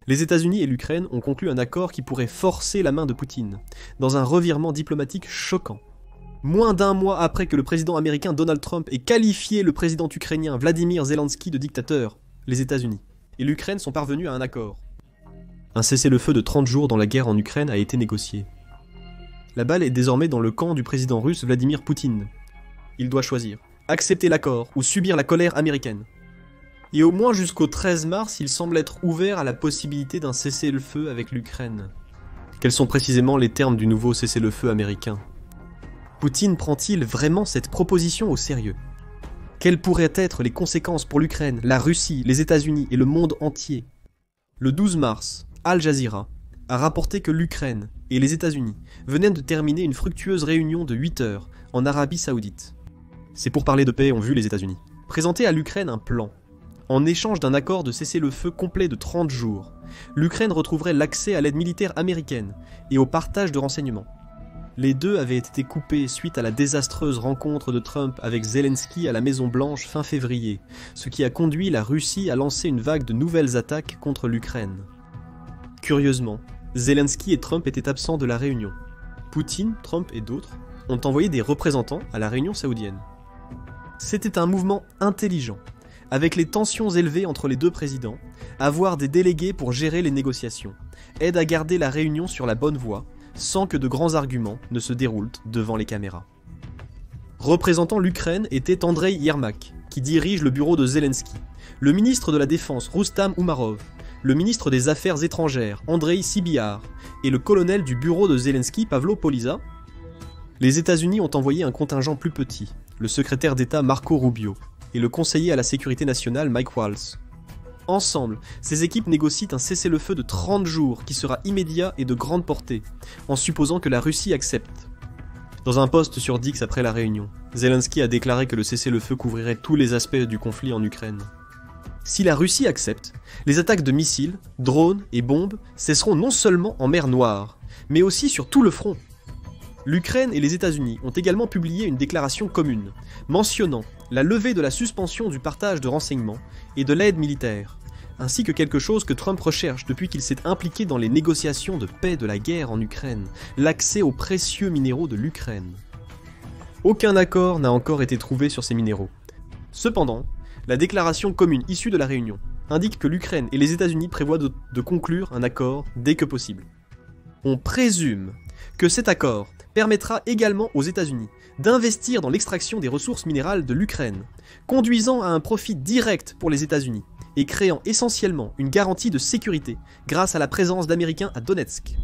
Les États-Unis et l'Ukraine ont conclu un accord qui pourrait forcer la main de Poutine, dans un revirement diplomatique choquant. Moins d'un mois après que le président américain Donald Trump ait qualifié le président ukrainien Vladimir Zelensky de dictateur, les États-Unis et l'Ukraine sont parvenus à un accord. Un cessez-le-feu de 30 jours dans la guerre en Ukraine a été négocié. La balle est désormais dans le camp du président russe Vladimir Poutine. Il doit choisir, accepter l'accord ou subir la colère américaine. Et au moins jusqu'au 13 mars, il semble être ouvert à la possibilité d'un cessez-le-feu avec l'Ukraine. Quels sont précisément les termes du nouveau cessez-le-feu américain ? Poutine prend-il vraiment cette proposition au sérieux ? Quelles pourraient être les conséquences pour l'Ukraine, la Russie, les États-Unis et le monde entier ? Le 12 mars, Al Jazeera a rapporté que l'Ukraine et les États-Unis venaient de terminer une fructueuse réunion de 8 heures en Arabie Saoudite. Ces pourparlers de paix ont vu les États-Unis présenter à l'Ukraine un plan. En échange d'un accord de cessez-le-feu complet de 30 jours, l'Ukraine retrouverait l'accès à l'aide militaire américaine et au partage de renseignements. Les deux avaient été coupés suite à la désastreuse rencontre de Trump avec Zelensky à la Maison-Blanche fin février, ce qui a conduit la Russie à lancer une vague de nouvelles attaques contre l'Ukraine. Curieusement, Zelensky et Trump étaient absents de la réunion. Poutine, Trump et d'autres ont envoyé des représentants à la réunion saoudienne. C'était un mouvement intelligent, avec les tensions élevées entre les deux présidents, avoir des délégués pour gérer les négociations, aide à garder la réunion sur la bonne voie, sans que de grands arguments ne se déroulent devant les caméras. Représentant l'Ukraine était Andrei Yermak, qui dirige le bureau de Zelensky, le ministre de la Défense Rustam Umarov, le ministre des Affaires étrangères Andrei Sybiar et le colonel du bureau de Zelensky Pavlo Poliza. Les États-Unis ont envoyé un contingent plus petit, le secrétaire d'État Marco Rubio et le conseiller à la sécurité nationale Mike Waltz. Ensemble, ces équipes négocient un cessez-le-feu de 30 jours qui sera immédiat et de grande portée, en supposant que la Russie accepte. Dans un post sur Dix après la réunion, Zelensky a déclaré que le cessez-le-feu couvrirait tous les aspects du conflit en Ukraine. Si la Russie accepte, les attaques de missiles, drones et bombes cesseront non seulement en mer Noire, mais aussi sur tout le front. L'Ukraine et les États-Unis ont également publié une déclaration commune, mentionnant la levée de la suspension du partage de renseignements et de l'aide militaire, ainsi que quelque chose que Trump recherche depuis qu'il s'est impliqué dans les négociations de paix de la guerre en Ukraine, l'accès aux précieux minéraux de l'Ukraine. Aucun accord n'a encore été trouvé sur ces minéraux. Cependant, la déclaration commune issue de la réunion indique que l'Ukraine et les États-Unis prévoient de conclure un accord dès que possible. On présume que cet accord permettra également aux États-Unis d'investir dans l'extraction des ressources minérales de l'Ukraine, conduisant à un profit direct pour les États-Unis et créant essentiellement une garantie de sécurité grâce à la présence d'Américains à Donetsk.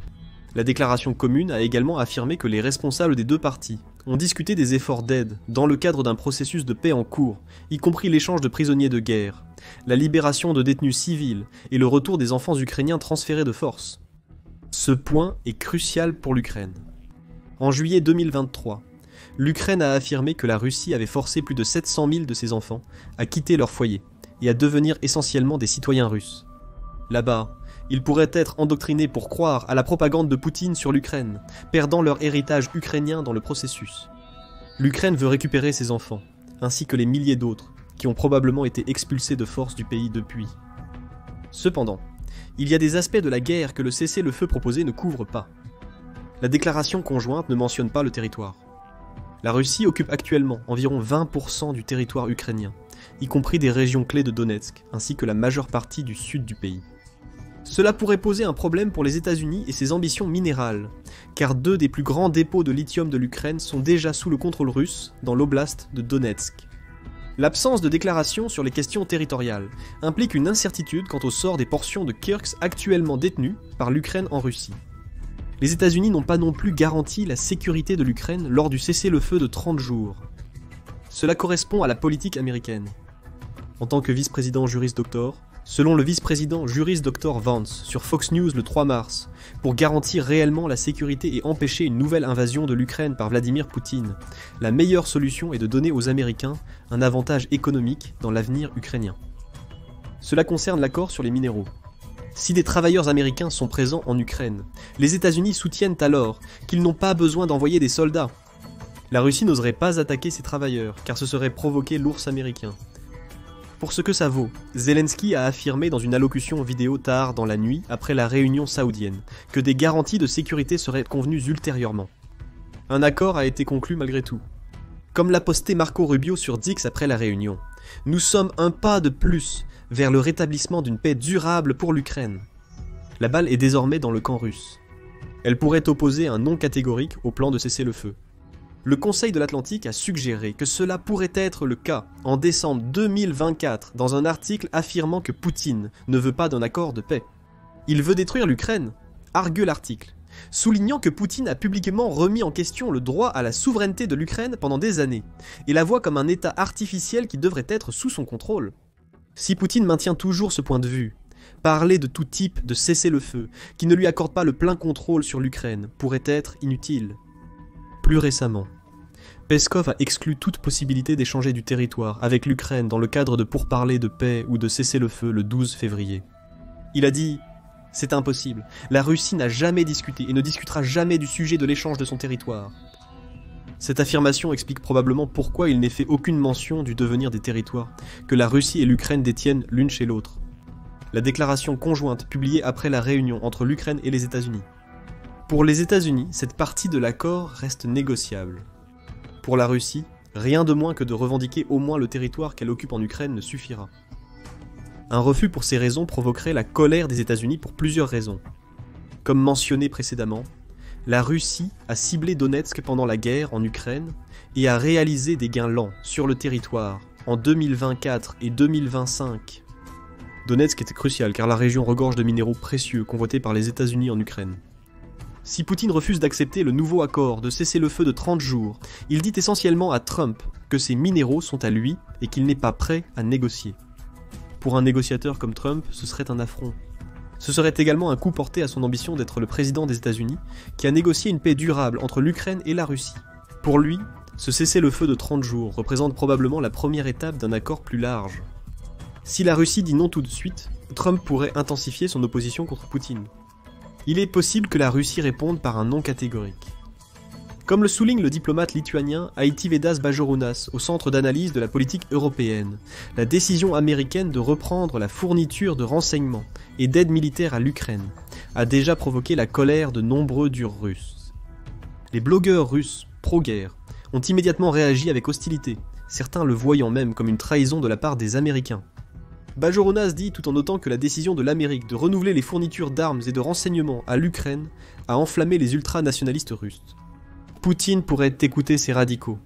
La déclaration commune a également affirmé que les responsables des deux parties ont discuté des efforts d'aide dans le cadre d'un processus de paix en cours, y compris l'échange de prisonniers de guerre, la libération de détenus civils et le retour des enfants ukrainiens transférés de force. Ce point est crucial pour l'Ukraine. En juillet 2023, l'Ukraine a affirmé que la Russie avait forcé plus de 700 000 de ses enfants à quitter leur foyer et à devenir essentiellement des citoyens russes. Là-bas, ils pourraient être endoctrinés pour croire à la propagande de Poutine sur l'Ukraine, perdant leur héritage ukrainien dans le processus. L'Ukraine veut récupérer ses enfants, ainsi que les milliers d'autres, qui ont probablement été expulsés de force du pays depuis. Cependant, il y a des aspects de la guerre que le cessez-le-feu proposé ne couvre pas. La déclaration conjointe ne mentionne pas le territoire. La Russie occupe actuellement environ 20% du territoire ukrainien, y compris des régions clés de Donetsk, ainsi que la majeure partie du sud du pays. Cela pourrait poser un problème pour les États-Unis et ses ambitions minérales, car 2 des plus grands dépôts de lithium de l'Ukraine sont déjà sous le contrôle russe dans l'oblast de Donetsk. L'absence de déclaration sur les questions territoriales implique une incertitude quant au sort des portions de Kursk actuellement détenues par l'Ukraine en Russie. Les États-Unis n'ont pas non plus garanti la sécurité de l'Ukraine lors du cessez-le-feu de 30 jours. Cela correspond à la politique américaine. En tant que vice-président Juris Doctor, selon le vice-président Juris Doctor Vance sur Fox News le 3 mars, pour garantir réellement la sécurité et empêcher une nouvelle invasion de l'Ukraine par Vladimir Poutine, la meilleure solution est de donner aux Américains un avantage économique dans l'avenir ukrainien. Cela concerne l'accord sur les minéraux. Si des travailleurs américains sont présents en Ukraine, les États-Unis soutiennent alors qu'ils n'ont pas besoin d'envoyer des soldats. La Russie n'oserait pas attaquer ces travailleurs, car ce serait provoquer l'ours américain. Pour ce que ça vaut, Zelensky a affirmé dans une allocution vidéo tard dans la nuit après la réunion saoudienne que des garanties de sécurité seraient convenues ultérieurement. Un accord a été conclu malgré tout. Comme l'a posté Marco Rubio sur X après la réunion, nous sommes un pas de plus vers le rétablissement d'une paix durable pour l'Ukraine. La balle est désormais dans le camp russe. Elle pourrait opposer un non catégorique au plan de cessez-le-feu. Le Conseil de l'Atlantique a suggéré que cela pourrait être le cas en décembre 2024 dans un article affirmant que Poutine ne veut pas d'un accord de paix. Il veut détruire l'Ukraine, argue l'article, soulignant que Poutine a publiquement remis en question le droit à la souveraineté de l'Ukraine pendant des années, et la voit comme un État artificiel qui devrait être sous son contrôle. Si Poutine maintient toujours ce point de vue, parler de tout type de cessez-le-feu qui ne lui accorde pas le plein contrôle sur l'Ukraine pourrait être inutile. Plus récemment, Peskov a exclu toute possibilité d'échanger du territoire avec l'Ukraine dans le cadre de pourparlers de paix ou de cessez-le-feu le 12 février. Il a dit « C'est impossible, la Russie n'a jamais discuté et ne discutera jamais du sujet de l'échange de son territoire. » Cette affirmation explique probablement pourquoi il n'est fait aucune mention du devenir des territoires que la Russie et l'Ukraine détiennent l'une chez l'autre. La déclaration conjointe publiée après la réunion entre l'Ukraine et les États-Unis. Pour les États-Unis, cette partie de l'accord reste négociable. Pour la Russie, rien de moins que de revendiquer au moins le territoire qu'elle occupe en Ukraine ne suffira. Un refus pour ces raisons provoquerait la colère des États-Unis pour plusieurs raisons. Comme mentionné précédemment, la Russie a ciblé Donetsk pendant la guerre en Ukraine et a réalisé des gains lents sur le territoire en 2024 et 2025. Donetsk était crucial car la région regorge de minéraux précieux convoités par les États-Unis en Ukraine. Si Poutine refuse d'accepter le nouveau accord de cessez-le-feu de 30 jours, il dit essentiellement à Trump que ces minéraux sont à lui et qu'il n'est pas prêt à négocier. Pour un négociateur comme Trump, ce serait un affront. Ce serait également un coup porté à son ambition d'être le président des États-Unis, qui a négocié une paix durable entre l'Ukraine et la Russie. Pour lui, ce cessez-le-feu de 30 jours représente probablement la première étape d'un accord plus large. Si la Russie dit non tout de suite, Trump pourrait intensifier son opposition contre Poutine. Il est possible que la Russie réponde par un non catégorique. Comme le souligne le diplomate lituanien Aitvydas Bajorunas au Centre d'analyse de la politique européenne, la décision américaine de reprendre la fourniture de renseignements et d'aide militaire à l'Ukraine a déjà provoqué la colère de nombreux durs russes. Les blogueurs russes pro-guerre ont immédiatement réagi avec hostilité, certains le voyant même comme une trahison de la part des Américains. Bajorunas dit tout en notant que la décision de l'Amérique de renouveler les fournitures d'armes et de renseignements à l'Ukraine a enflammé les ultranationalistes russes. Poutine pourrait écouter ces radicaux.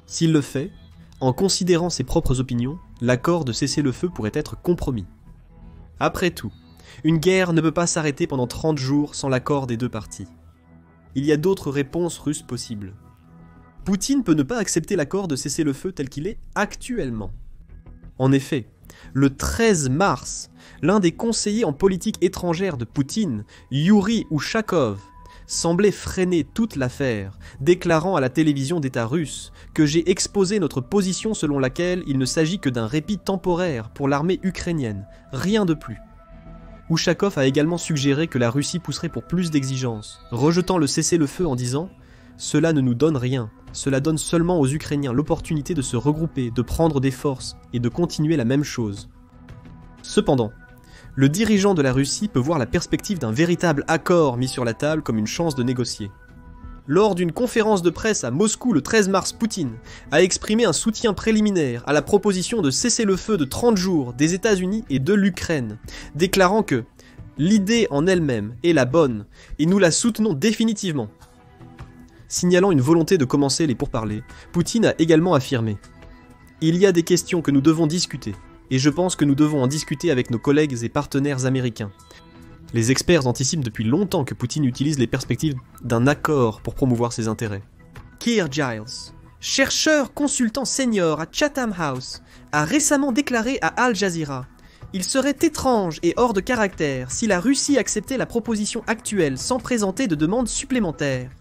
S'il le fait, en considérant ses propres opinions, l'accord de cessez-le-feu pourrait être compromis. Après tout, une guerre ne peut pas s'arrêter pendant 30 jours sans l'accord des deux parties. Il y a d'autres réponses russes possibles. Poutine peut ne pas accepter l'accord de cessez-le-feu tel qu'il est actuellement. En effet, le 13 mars, l'un des conseillers en politique étrangère de Poutine, Yuri Ushakov, semblait freiner toute l'affaire, déclarant à la télévision d'État russe que j'ai exposé notre position selon laquelle il ne s'agit que d'un répit temporaire pour l'armée ukrainienne, rien de plus. Ushakov a également suggéré que la Russie pousserait pour plus d'exigences, rejetant le cessez-le-feu en disant « Cela ne nous donne rien, cela donne seulement aux Ukrainiens l'opportunité de se regrouper, de prendre des forces et de continuer la même chose. » Cependant, le dirigeant de la Russie peut voir la perspective d'un véritable accord mis sur la table comme une chance de négocier. Lors d'une conférence de presse à Moscou le 13 mars, Poutine a exprimé un soutien préliminaire à la proposition de cessez-le-feu de 30 jours des États-Unis et de l'Ukraine, déclarant que « l'idée en elle-même est la bonne et nous la soutenons définitivement ». Signalant une volonté de commencer les pourparlers, Poutine a également affirmé « Il y a des questions que nous devons discuter, et je pense que nous devons en discuter avec nos collègues et partenaires américains. » Les experts anticipent depuis longtemps que Poutine utilise les perspectives d'un accord pour promouvoir ses intérêts. Keir Giles, chercheur consultant senior à Chatham House, a récemment déclaré à Al Jazeera « Il serait étrange et hors de caractère si la Russie acceptait la proposition actuelle sans présenter de demandes supplémentaires. »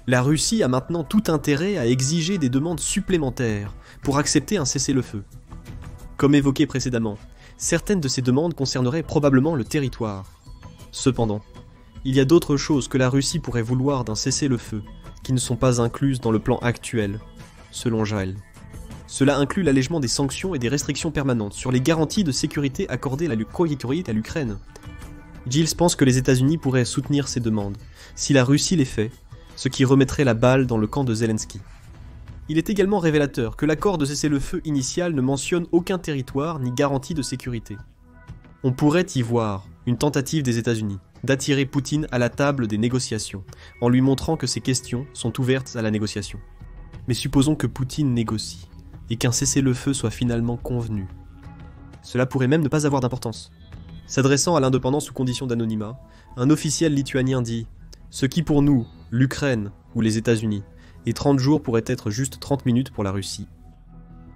La Russie a maintenant tout intérêt à exiger des demandes supplémentaires pour accepter un cessez-le-feu. Comme évoqué précédemment, certaines de ces demandes concerneraient probablement le territoire. Cependant, il y a d'autres choses que la Russie pourrait vouloir d'un cessez-le-feu qui ne sont pas incluses dans le plan actuel, selon Jaël. Cela inclut l'allègement des sanctions et des restrictions permanentes sur les garanties de sécurité accordées à l'Ukraine. Giles pense que les États-Unis pourraient soutenir ces demandes, si la Russie les fait, ce qui remettrait la balle dans le camp de Zelensky. Il est également révélateur que l'accord de cessez-le-feu initial ne mentionne aucun territoire ni garantie de sécurité. On pourrait y voir une tentative des États-Unis d'attirer Poutine à la table des négociations, en lui montrant que ces questions sont ouvertes à la négociation. Mais supposons que Poutine négocie, et qu'un cessez-le-feu soit finalement convenu. Cela pourrait même ne pas avoir d'importance. S'adressant à l'indépendance sous condition d'anonymat, un officiel lituanien dit « Ce qui pour nous, l'Ukraine ou les États-Unis, et 30 jours pourraient être juste 30 minutes pour la Russie. »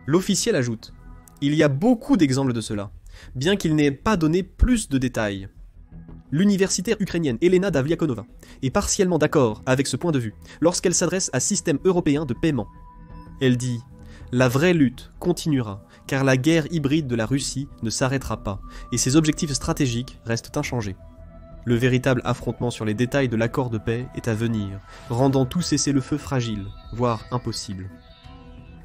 L'officiel ajoute « Il y a beaucoup d'exemples de cela, bien qu'il n'ait pas donné plus de détails. » L'universitaire ukrainienne Elena Davliakonova est partiellement d'accord avec ce point de vue lorsqu'elle s'adresse à Système européen de paiement. Elle dit « La vraie lutte continuera, car la guerre hybride de la Russie ne s'arrêtera pas, et ses objectifs stratégiques restent inchangés. Le véritable affrontement sur les détails de l'accord de paix est à venir, rendant tout cessez-le-feu fragile, voire impossible. »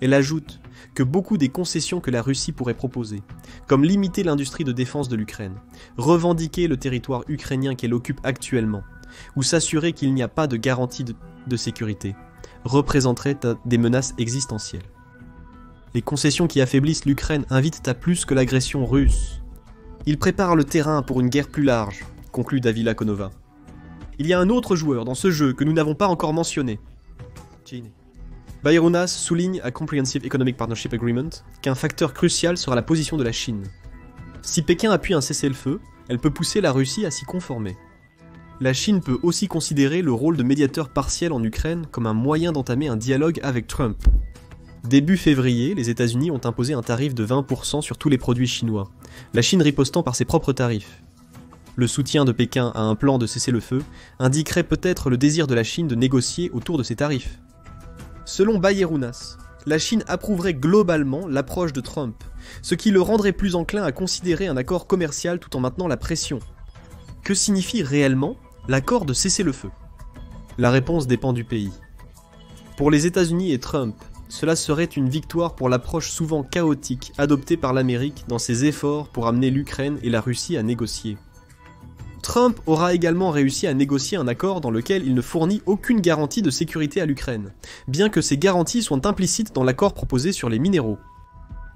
Elle ajoute que beaucoup des concessions que la Russie pourrait proposer, comme limiter l'industrie de défense de l'Ukraine, revendiquer le territoire ukrainien qu'elle occupe actuellement, ou s'assurer qu'il n'y a pas de garantie de sécurité, représenteraient des menaces existentielles. Les concessions qui affaiblissent l'Ukraine invitent à plus que l'agression russe. Ils préparent le terrain pour une guerre plus large, conclut Davliakonova. Il y a un autre joueur dans ce jeu que nous n'avons pas encore mentionné. Bayerunas souligne à Comprehensive Economic Partnership Agreement qu'un facteur crucial sera la position de la Chine. Si Pékin appuie un cessez-le-feu, elle peut pousser la Russie à s'y conformer. La Chine peut aussi considérer le rôle de médiateur partiel en Ukraine comme un moyen d'entamer un dialogue avec Trump. Début février, les États-Unis ont imposé un tarif de 20% sur tous les produits chinois, la Chine ripostant par ses propres tarifs. Le soutien de Pékin à un plan de cessez-le-feu indiquerait peut-être le désir de la Chine de négocier autour de ces tarifs. Selon Bayerunas, la Chine approuverait globalement l'approche de Trump, ce qui le rendrait plus enclin à considérer un accord commercial tout en maintenant la pression. Que signifie réellement l'accord de cessez-le-feu? La réponse dépend du pays. Pour les États-Unis et Trump, cela serait une victoire pour l'approche souvent chaotique adoptée par l'Amérique dans ses efforts pour amener l'Ukraine et la Russie à négocier. Trump aura également réussi à négocier un accord dans lequel il ne fournit aucune garantie de sécurité à l'Ukraine, bien que ces garanties soient implicites dans l'accord proposé sur les minéraux.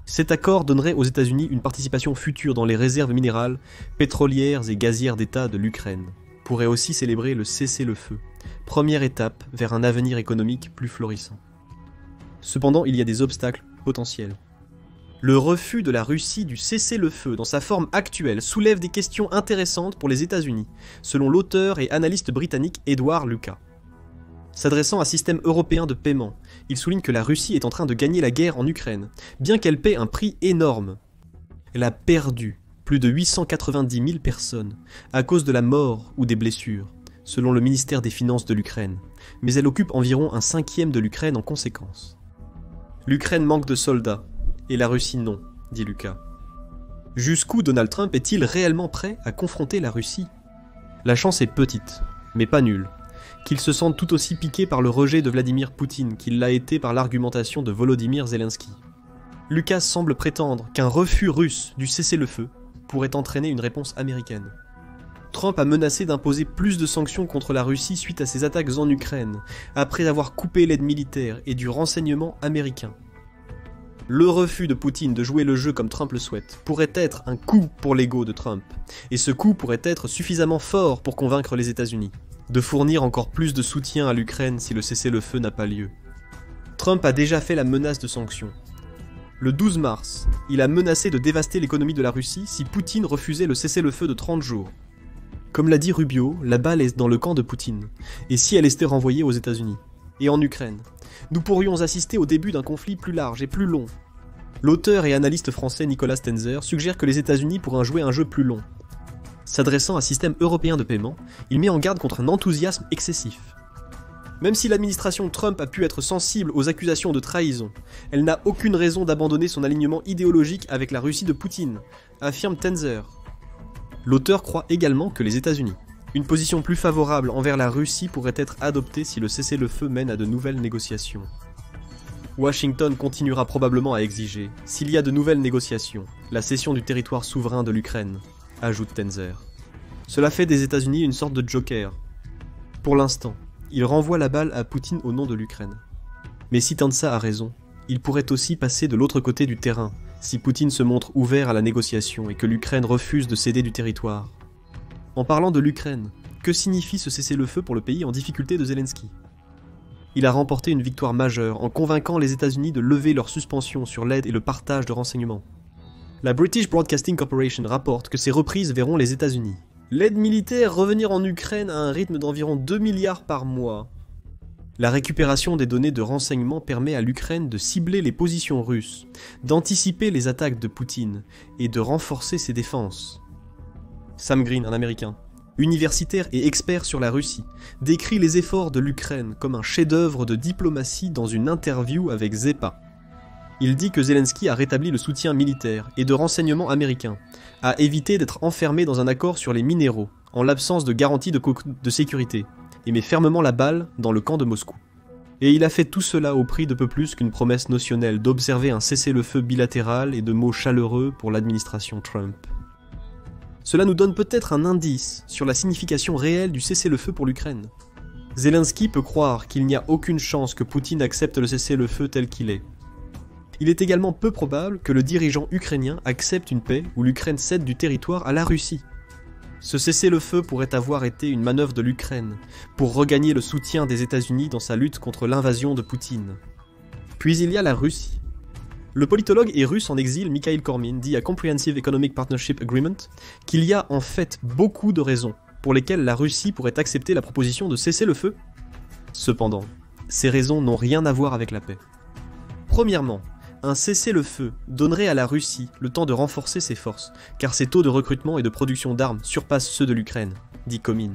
Cet accord donnerait aux États-Unis une participation future dans les réserves minérales, pétrolières et gazières d'État de l'Ukraine. Pourrait aussi célébrer le cessez-le-feu, première étape vers un avenir économique plus florissant. Cependant, il y a des obstacles potentiels. Le refus de la Russie du cessez-le-feu dans sa forme actuelle soulève des questions intéressantes pour les États-Unis, selon l'auteur et analyste britannique Edward Lucas. S'adressant à Système européen de paiement, il souligne que la Russie est en train de gagner la guerre en Ukraine, bien qu'elle paie un prix énorme. Elle a perdu plus de 890 000 personnes à cause de la mort ou des blessures, selon le ministère des Finances de l'Ukraine, mais elle occupe environ un cinquième de l'Ukraine en conséquence. L'Ukraine manque de soldats, et la Russie non, dit Lucas. Jusqu'où Donald Trump est-il réellement prêt à confronter la Russie? La chance est petite, mais pas nulle, qu'il se sente tout aussi piqué par le rejet de Vladimir Poutine qu'il l'a été par l'argumentation de Volodymyr Zelensky. Lucas semble prétendre qu'un refus russe du cessez-le-feu pourrait entraîner une réponse américaine. Trump a menacé d'imposer plus de sanctions contre la Russie suite à ses attaques en Ukraine, après avoir coupé l'aide militaire et du renseignement américain. Le refus de Poutine de jouer le jeu comme Trump le souhaite pourrait être un coup pour l'ego de Trump, et ce coup pourrait être suffisamment fort pour convaincre les États-Unis de fournir encore plus de soutien à l'Ukraine si le cessez-le-feu n'a pas lieu. Trump a déjà fait la menace de sanctions. Le 12 mars, il a menacé de dévaster l'économie de la Russie si Poutine refusait le cessez-le-feu de 30 jours. Comme l'a dit Rubio, la balle est dans le camp de Poutine, et si elle était renvoyée aux États-Unis et en Ukraine, nous pourrions assister au début d'un conflit plus large et plus long. L'auteur et analyste français Nicolas Stenzer suggère que les États-Unis pourraient jouer un jeu plus long. S'adressant à un système européen de paiement, il met en garde contre un enthousiasme excessif. Même si l'administration Trump a pu être sensible aux accusations de trahison, elle n'a aucune raison d'abandonner son alignement idéologique avec la Russie de Poutine, affirme Stenzer. L'auteur croit également que les États-Unis, une position plus favorable envers la Russie pourrait être adoptée si le cessez-le-feu mène à de nouvelles négociations. Washington continuera probablement à exiger, s'il y a de nouvelles négociations, la cession du territoire souverain de l'Ukraine, ajoute Tenzer. Cela fait des États-Unis une sorte de joker. Pour l'instant, il renvoie la balle à Poutine au nom de l'Ukraine. Mais si Tenza a raison, il pourrait aussi passer de l'autre côté du terrain, si Poutine se montre ouvert à la négociation et que l'Ukraine refuse de céder du territoire. En parlant de l'Ukraine, que signifie ce cessez-le-feu pour le pays en difficulté de Zelensky ? Il a remporté une victoire majeure en convainquant les États-Unis de lever leur suspension sur l'aide et le partage de renseignements. La British Broadcasting Corporation rapporte que ces reprises verront les États-Unis. L'aide militaire revenir en Ukraine à un rythme d'environ 2 milliards par mois. La récupération des données de renseignement permet à l'Ukraine de cibler les positions russes, d'anticiper les attaques de Poutine et de renforcer ses défenses. Sam Green, un Américain, universitaire et expert sur la Russie, décrit les efforts de l'Ukraine comme un chef-d'œuvre de diplomatie dans une interview avec Zepa. Il dit que Zelensky a rétabli le soutien militaire et de renseignement américain, a évité d'être enfermé dans un accord sur les minéraux, en l'absence de garantie de sécurité, et met fermement la balle dans le camp de Moscou. Et il a fait tout cela au prix de peu plus qu'une promesse notionnelle d'observer un cessez-le-feu bilatéral et de mots chaleureux pour l'administration Trump. Cela nous donne peut-être un indice sur la signification réelle du cessez-le-feu pour l'Ukraine. Zelensky peut croire qu'il n'y a aucune chance que Poutine accepte le cessez-le-feu tel qu'il est. Il est également peu probable que le dirigeant ukrainien accepte une paix où l'Ukraine cède du territoire à la Russie. Ce cessez-le-feu pourrait avoir été une manœuvre de l'Ukraine pour regagner le soutien des États-Unis dans sa lutte contre l'invasion de Poutine. Puis il y a la Russie. Le politologue et russe en exil Mikhail Kormin dit à Comprehensive Economic Partnership Agreement qu'il y a en fait beaucoup de raisons pour lesquelles la Russie pourrait accepter la proposition de cesser le feu. Cependant, ces raisons n'ont rien à voir avec la paix. Premièrement, un cessez-le-feu donnerait à la Russie le temps de renforcer ses forces, car ses taux de recrutement et de production d'armes surpassent ceux de l'Ukraine, dit Komin.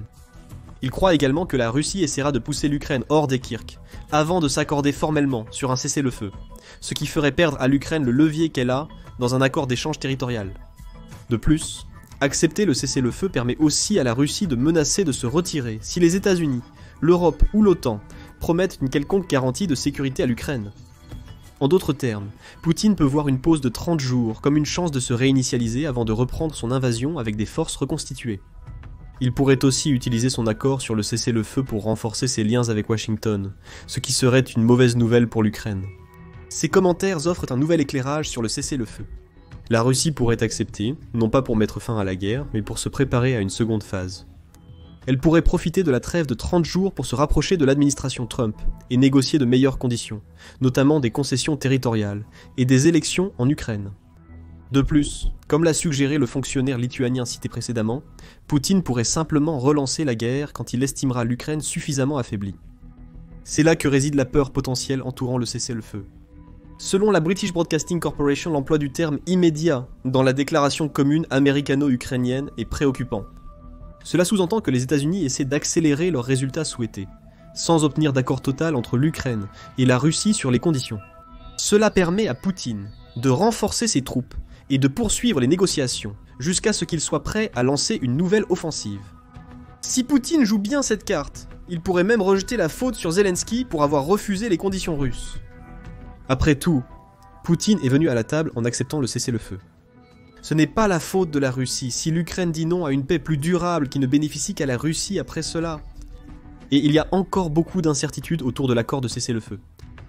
Il croit également que la Russie essaiera de pousser l'Ukraine hors des Kirk, avant de s'accorder formellement sur un cessez-le-feu, ce qui ferait perdre à l'Ukraine le levier qu'elle a dans un accord d'échange territorial. De plus, accepter le cessez-le-feu permet aussi à la Russie de menacer de se retirer si les États-Unis, l'Europe ou l'OTAN promettent une quelconque garantie de sécurité à l'Ukraine. En d'autres termes, Poutine peut voir une pause de 30 jours comme une chance de se réinitialiser avant de reprendre son invasion avec des forces reconstituées. Il pourrait aussi utiliser son accord sur le cessez-le-feu pour renforcer ses liens avec Washington, ce qui serait une mauvaise nouvelle pour l'Ukraine. Ces commentaires offrent un nouvel éclairage sur le cessez-le-feu. La Russie pourrait accepter, non pas pour mettre fin à la guerre, mais pour se préparer à une seconde phase. Elle pourrait profiter de la trêve de 30 jours pour se rapprocher de l'administration Trump et négocier de meilleures conditions, notamment des concessions territoriales et des élections en Ukraine. De plus, comme l'a suggéré le fonctionnaire lituanien cité précédemment, Poutine pourrait simplement relancer la guerre quand il estimera l'Ukraine suffisamment affaiblie. C'est là que réside la peur potentielle entourant le cessez-le-feu. Selon la British Broadcasting Corporation, l'emploi du terme « immédiat » dans la déclaration commune américano-ukrainienne est préoccupant. Cela sous-entend que les États-Unis essaient d'accélérer leurs résultats souhaités, sans obtenir d'accord total entre l'Ukraine et la Russie sur les conditions. Cela permet à Poutine de renforcer ses troupes et de poursuivre les négociations jusqu'à ce qu'il soit prêt à lancer une nouvelle offensive. Si Poutine joue bien cette carte, il pourrait même rejeter la faute sur Zelensky pour avoir refusé les conditions russes. Après tout, Poutine est venu à la table en acceptant le cessez-le-feu. Ce n'est pas la faute de la Russie si l'Ukraine dit non à une paix plus durable qui ne bénéficie qu'à la Russie après cela. Et il y a encore beaucoup d'incertitudes autour de l'accord de cessez-le-feu.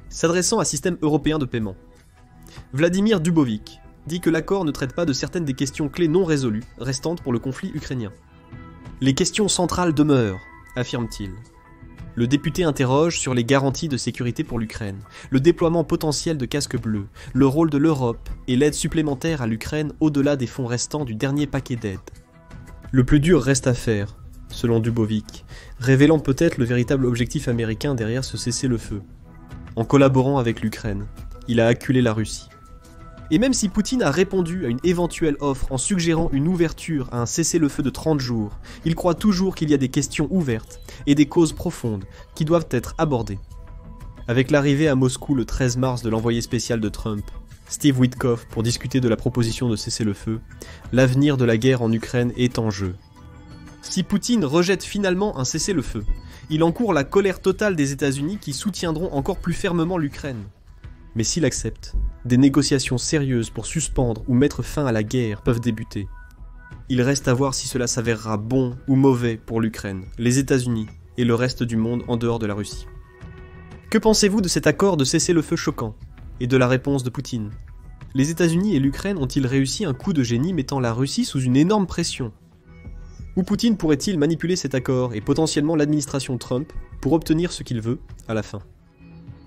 S'adressant à système européen de paiement, Vladimir Dubovik dit que l'accord ne traite pas de certaines des questions clés non résolues restantes pour le conflit ukrainien. Les questions centrales demeurent, affirme-t-il. Le député interroge sur les garanties de sécurité pour l'Ukraine, le déploiement potentiel de casques bleus, le rôle de l'Europe et l'aide supplémentaire à l'Ukraine au-delà des fonds restants du dernier paquet d'aide. Le plus dur reste à faire, selon Dubovik, révélant peut-être le véritable objectif américain derrière ce cessez-le-feu. En collaborant avec l'Ukraine, il a acculé la Russie. Et même si Poutine a répondu à une éventuelle offre en suggérant une ouverture à un cessez-le-feu de 30 jours, il croit toujours qu'il y a des questions ouvertes et des causes profondes qui doivent être abordées. Avec l'arrivée à Moscou le 13 mars de l'envoyé spécial de Trump, Steve Witkoff, pour discuter de la proposition de cessez-le-feu, l'avenir de la guerre en Ukraine est en jeu. Si Poutine rejette finalement un cessez-le-feu, il encourt la colère totale des États-Unis qui soutiendront encore plus fermement l'Ukraine. Mais s'il accepte, des négociations sérieuses pour suspendre ou mettre fin à la guerre peuvent débuter. Il reste à voir si cela s'avérera bon ou mauvais pour l'Ukraine, les États-Unis et le reste du monde en dehors de la Russie. Que pensez-vous de cet accord de cessez-le-feu choquant et de la réponse de Poutine? Les États-Unis et l'Ukraine ont-ils réussi un coup de génie mettant la Russie sous une énorme pression? Ou Poutine pourrait-il manipuler cet accord et potentiellement l'administration Trump pour obtenir ce qu'il veut à la fin?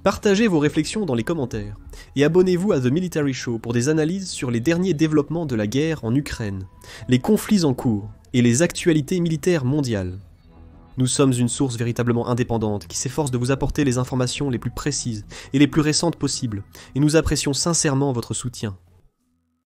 Partagez vos réflexions dans les commentaires et abonnez-vous à The Military Show pour des analyses sur les derniers développements de la guerre en Ukraine, les conflits en cours et les actualités militaires mondiales. Nous sommes une source véritablement indépendante qui s'efforce de vous apporter les informations les plus précises et les plus récentes possibles, et nous apprécions sincèrement votre soutien.